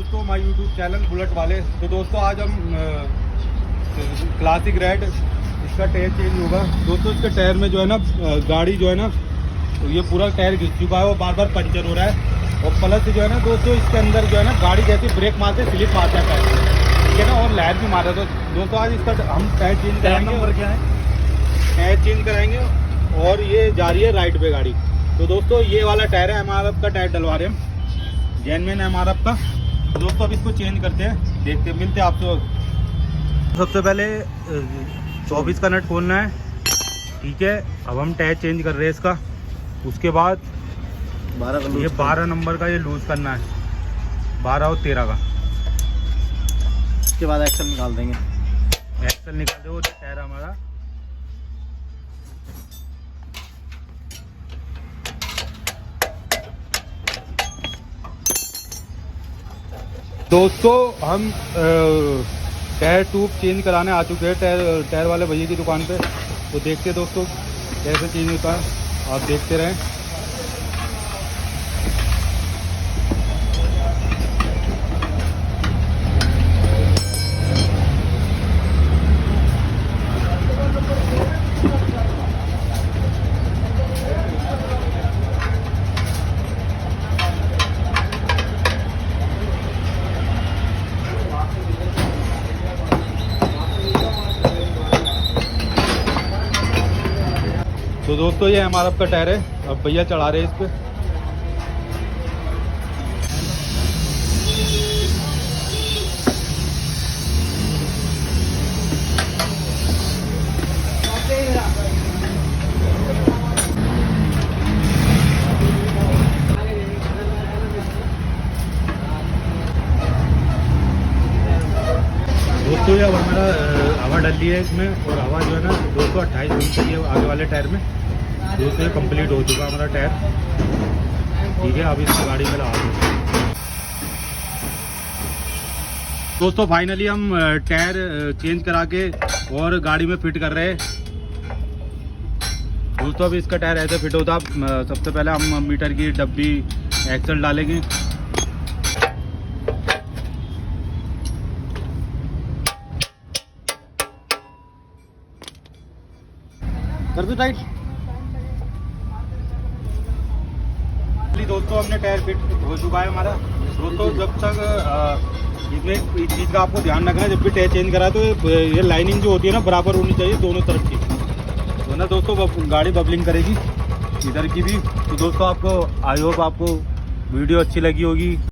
दोस्तों my YouTube channel bullet वाले। तो दोस्तों आज हम क्लासिक रेड इसका टायर चेंज होगा। दोस्तों इसके टायर में जो है ना गाड़ी जो है ना ये पूरा टायर घिस चुका है, वो बार बार पंचर हो रहा है। और प्लस जो है ना दोस्तों इसके अंदर जो है ना गाड़ी जैसे ब्रेक मारते स्लिप मारता है टायर, ठीक है ना, और लहर भी मार रहा है। तो दोस्तों आज इसका हम टायर चेंज कराएंगे। नंबर क्या है? टायर चेंज कराएंगे और ये जा रही है राइट पे गाड़ी। तो दोस्तों ये वाला टायर है MRF का, टायर डलवा रहे हैं जेनमेन MRF का। तो दोस्तों अब इसको चेंज करते हैं, देखते हैं, मिलते हैं आपको। सबसे पहले 24 का नट खोलना है, ठीक है। अब हम टायर चेंज कर रहे हैं इसका। उसके बाद 12 नंबर का ये लूज करना है, 12 और 13 का। उसके बाद एक्सल निकाल देंगे। एक्सल निकाल दो टायर हमारा। दोस्तों हम टायर ट्यूब चेंज कराने आ चुके हैं टायर वाले भैया की दुकान पे। तो देखते हैं दोस्तों कैसे चेंज होता है, आप देखते रहें। तो दोस्तों ये MRF का टायर है, अब भैया चढ़ा रहे हैं इस पे। दोस्तों ये हमारा हवा डल रही है इसमें, और हवा जो है ना 228 इंच चाहिए आगे वाले टायर में। दोस्तों ये कंप्लीट हो चुका हमारा टायर, ठीक है। अब इसकी गाड़ी में लगा दें। दोस्तों फाइनली हम टायर चेंज करा के और गाड़ी में फिट कर रहे हैं। दोस्तों अब इसका टायर ऐसे फिट होता। सबसे पहले हम मीटर की डब्बी एक्सल डालेंगे। कर दो टाइट। दोस्तों हमने टायर फिट हो चुका है हमारा। दोस्तों जब तक इसमें इस चीज़ का आपको ध्यान रखना है, जब भी टायर चेंज करा तो ये लाइनिंग जो होती है ना बराबर होनी चाहिए दोनों तरफ की, तो ना दोस्तों गाड़ी बबलिंग करेगी इधर की भी। तो दोस्तों आपको आई होप आपको वीडियो अच्छी लगी होगी।